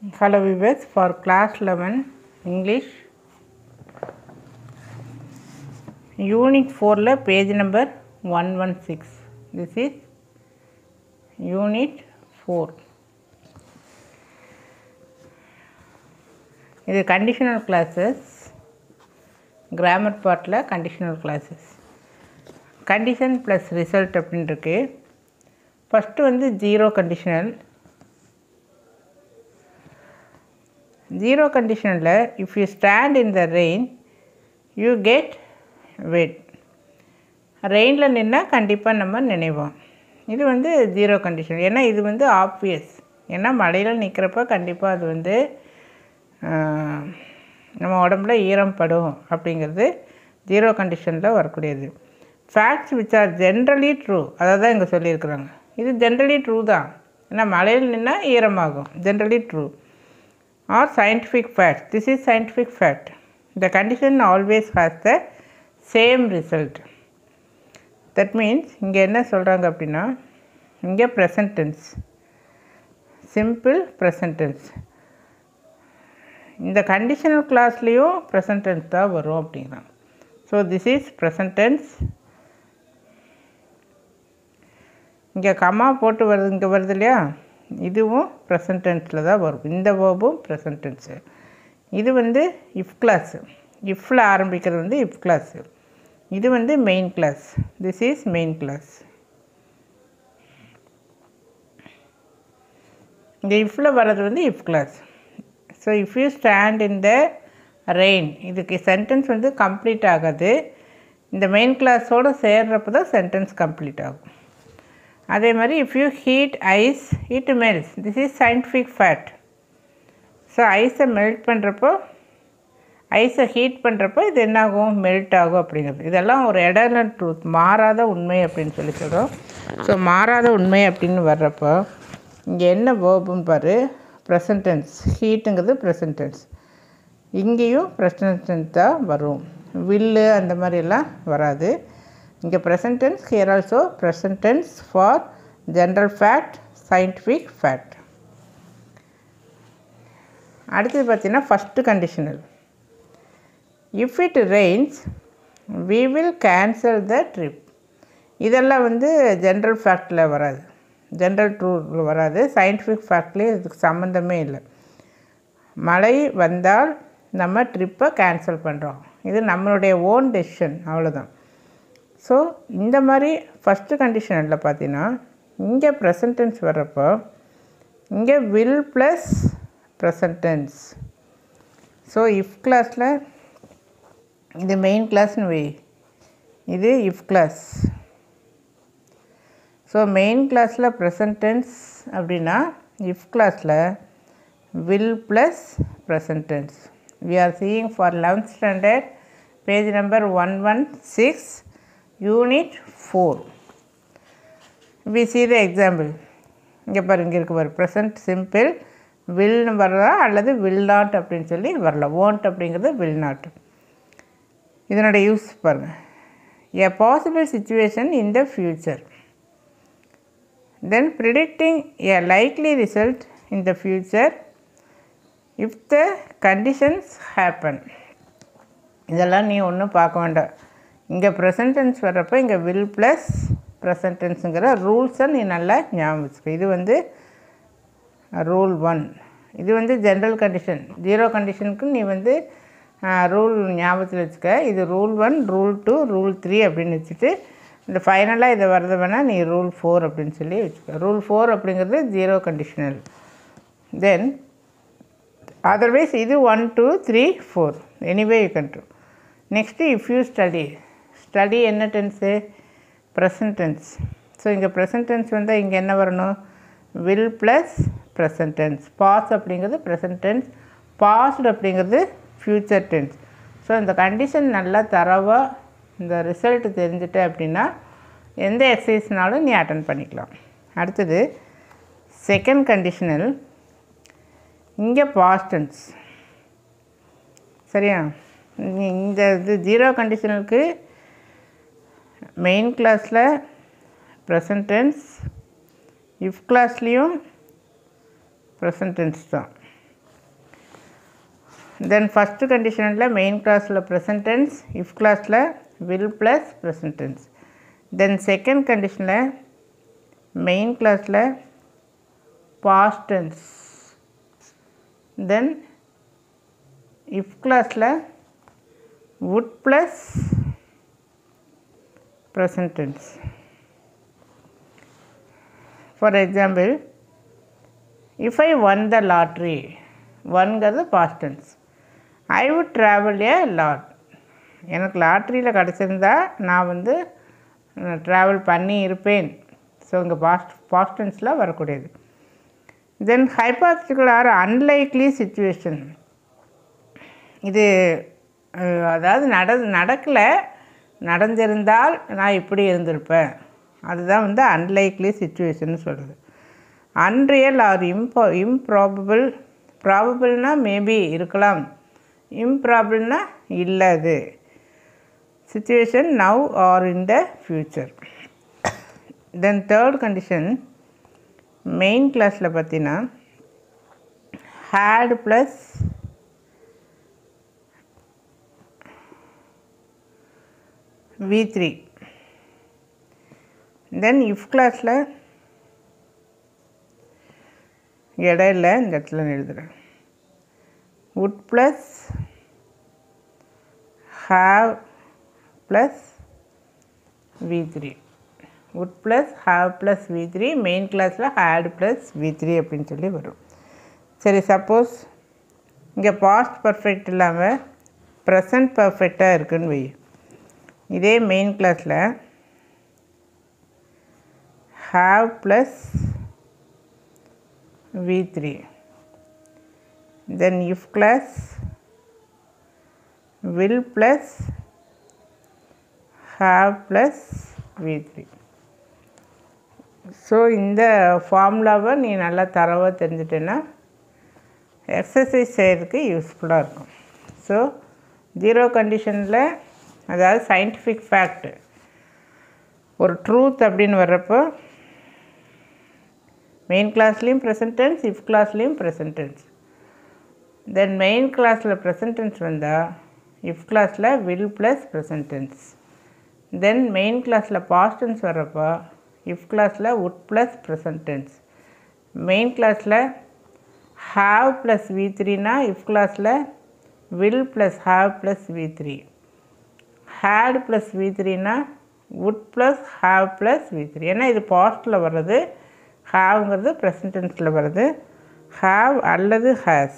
Hello viewers, for class 11 English Unit 4 la page number 116. This is Unit 4. இது conditional classes, grammar part la conditional classes. Condition plus result அப்படினு இருக்கு. First வந்து zero conditional. Zero conditional la if you stand in the rain you get wet. Rain la நின்னா கண்டிப்பா நம்ம நினைவோம். இது வந்து zero conditional. ஏன்னா இது வந்து obvious. ஏன்னா மழையில நிக்கிறப்ப கண்டிப்பா அது வந்து நம்ம உடம்புல ஈரம் படும் அப்படிங்கிறது zero conditionல வரக்கூடியது. Facts which are generally true. அதான் இங்க சொல்லி இருக்காங்க. இது generally true தான். ஏன்னா மழையில நின்னா ஈரமாகும். Generally true. Or scientific fact. This is scientific fact. The condition always has the same result. That means இங்க என்ன சொல்றாங்க அப்படினா இங்க present tense, simple present tense. இந்த conditional classலயும் present tense தான் வரும் அப்படிங்கறாங்க. So this is present tense. இங்க comma போட்டு வருது, இங்க வருது இல்லையா, இதுவும் present tenseல தான் வரும். இந்த verbும் present tense. இது வந்து if class. Ifல ஆரம்பிக்கிறது வந்து if class. இது வந்து main class. This is main class. இந்த ifல வரது வந்து if class. So if you stand in the rain, இதுக்கு sentence வந்து complete ஆகாது. இந்த main class ஓட சேர்றப்ப தான் sentence complete ஆகும். அதே மாதிரி if you heat ice it melts. This is scientific fact. So ice melt பண்றப்போ, ice heat பண்றப்போ இது என்ன ஆகும், மெல்ட் ஆகும் அப்படிங்கிறது. இதெல்லாம் ஒரு eternal truth, மாறாத உண்மை அப்படின்னு சொல்லி சொல்றோம். ஸோ மாறாத உண்மை அப்படின்னு வர்றப்போ இங்கே என்ன வேர்புன்னு பாரு, ப்ரெசன்ட் டென்ஸ். ஹீட்டுங்கிறது ப்ரெசன்ட் டென்ஸ். இங்கேயும் ப்ரெசன்ட் டென்ஸ் தான் வரும். வில்லு அந்த மாதிரிலாம் வராது. இங்கே present tense, here also present tense for general fact, scientific fact. அடுத்தது பார்த்தீங்கன்னா first conditional. If it rains, we will cancel the trip. இதெல்லாம் வந்து ஜென்ரல் ஃபேக்டில் வராது, ஜென்ரல் ட்ரூத்தில் வராது. சயின்டிஃபிக் ஃபேக்ட்லேயே இதுக்கு சம்மந்தமே இல்லை. மழை வந்தால் நம்ம ட்ரிப்பை கேன்சல் பண்ணுறோம். இது நம்மளுடைய ஓன் டெசிஷன், அவ்வளோதான். ஸோ இந்த மாதிரி ஃபஸ்ட்டு கண்டிஷனில் பார்த்தீங்கன்னா இங்கே ப்ரெசன்ட் டென்ஸ் வர்றப்போ இங்கே will plus present tense. So if கிளாஸில் இது மெயின் கிளாஸ்னு வை, இது இஃப் கிளாஸ். ஸோ மெயின் கிளாஸில் ப்ரெசன்ட் டென்ஸ் அப்படின்னா இஃப் கிளாஸில் will plus present tense. We are seeing for 11th standard page number 116 Unit 4. We see the example. இங்கே பாரு, இங்கே இருக்கு பாரு, ப்ரெசன்ட் சிம்பிள் வில்னு வரலாம் அல்லது வில் நாட் அப்படின்னு சொல்லி வரலாம். won't அப்படிங்கிறது வில் நாட். இதனோட யூஸ் பாருங்கள். a possible situation in the future, then predicting a likely result in the future if the conditions happen. இதெல்லாம் நீ ஒன்றும் பார்க்க வேண்டாம். இங்கே ப்ரெசன்ட் டென்ஸ் வர்றப்போ இங்கே வில் ப்ளஸ் ப்ரெசன்ட் டென்ஸுங்கிற ரூல்ஸை நீ நல்லா ஞாபகம் வச்சுக்க. இது வந்து ரூல் 1. இது வந்து ஜென்ரல் கண்டிஷன். ஜீரோ கண்டிஷனுக்கு நீ வந்து ரூல் ஞாபகத்தில் வச்சுக்க. இது ரூல் 1, ரூல் 2, ரூல் 3 அப்படின்னு வச்சுட்டு இந்த ஃபைனலாக இதை வரது வேணால் நீ ரூல் 4 அப்படின்னு சொல்லி வச்சுக்க. ரூல் 4 அப்படிங்கிறது ஜீரோ கண்டிஷனல். தென் அதர்வைஸ் இது 1, 2, 3, 4 anyway you can do. Next if you study. Study என்ன டென்ஸு, ப்ரெசன்ட் டென்ஸ். ஸோ இங்கே ப்ரெசன்ட் டென்ஸ் வந்தால் இங்கே என்ன வரணும், will plus present tense. Pass அப்படிங்கிறது ப்ரெசன்ட் டென்ஸ், பாஸ்டு அப்படிங்கிறது ஃப்யூச்சர் டென்ஸ். ஸோ இந்த கண்டிஷன் நல்லா தரவாக இந்த ரிசல்ட் தெரிஞ்சுட்ட அப்படின்னா எந்த எக்ஸசைஸ்னாலும் நீ அட்டன் பண்ணிக்கலாம். அடுத்தது செகண்ட் கண்டிஷனல். இங்கே பாஸ்ட் டென்ஸ். சரியா, இந்த இது ஜீரோ கண்டிஷனலுக்கு மெயின் கிளாஸில் ப்ரெசன்ட் டென்ஸ், இஃப் கிளாஸ்லேயும் ப்ரெசன்ட் டென்ஸ் தான். Then first condition main class present tense, if class will plus present tense. Then second condition main class past tense. Then if class would plus present tense. For example, if I won the lottery, won is past tense. I would travel a lot. எனக்கு லாட்ரியில் கிடச்சிருந்தா நான் வந்து travel பண்ணி இருப்பேன். So இங்கே past டென்ஸில் வரக்கூடியது. Then hypothetical or unlikely situation. இது அதாவது நடக்கலை, நடந்திருந்தால் நான் இப்படி இருந்திருப்பேன். அதுதான் வந்து அன்லைக்லி சிச்சுவேஷன் சொல்கிறது. Unreal or improbable. ப்ராபபிள்னா மேபி இருக்கலாம், இம்ப்ராபபிள்னா இல்லை. அது situation now or in the future. Then third condition main கிளாஸில் பார்த்தீங்கன்னா had plus V3. Then if கிளாஸில் இடையில இந்த இடத்துல எழுதுகிறேன். would plus have plus V3. would plus have plus V3 main கிளாஸில் had plus V3 அப்படின்னு சொல்லி வரும். சரி, சப்போஸ் இங்கே பாஸ்ட் பர்ஃபெக்ட் இல்லாமல் ப்ரெசன்ட் பர்ஃபெக்டாக இருக்குன்னு வை. இதே மெயின் கிளாஸில் have plus V3. Then if class will plus have plus V3. So இந்த ஃபார்முலாவை நீ நல்லா தரவாக தெரிஞ்சிட்டேன்னா எக்ஸசைஸ் செய்கிறதுக்கு யூஸ்ஃபுல்லாக இருக்கும். ஸோ ஜீரோ கண்டிஷனில், அதாவது சயின்டிஃபிக் ஃபேக்ட், ஒரு ட்ரூத் அப்படின்னு வர்றப்போ மெயின் கிளாஸ்லேயும் ப்ரெசன்ட் டென்ஸ், இஃப் கிளாஸ்லேயும் ப்ரெசன்ட் டென்ஸ். தென் மெயின் கிளாஸில் ப்ரெசன்ட் டென்ஸ் வந்தால் இஃப் கிளாஸில் will plus present tense. Then main கிளாஸில் பாஸ்ட் டென்ஸ் வர்றப்போ இஃப் கிளாஸில் would plus present tense. Main கிளாஸில் have ப்ளஸ் V3னா இஃப் கிளாஸில் will plus have plus V3. had plus V3னா would plus have plus V3. ஏன்னா இது பாஸ்ட்டில் வர்றது, ஹாவ்ங்கிறது ப்ரெசன்ட் டென்ஸில் வருது. have அல்லது has.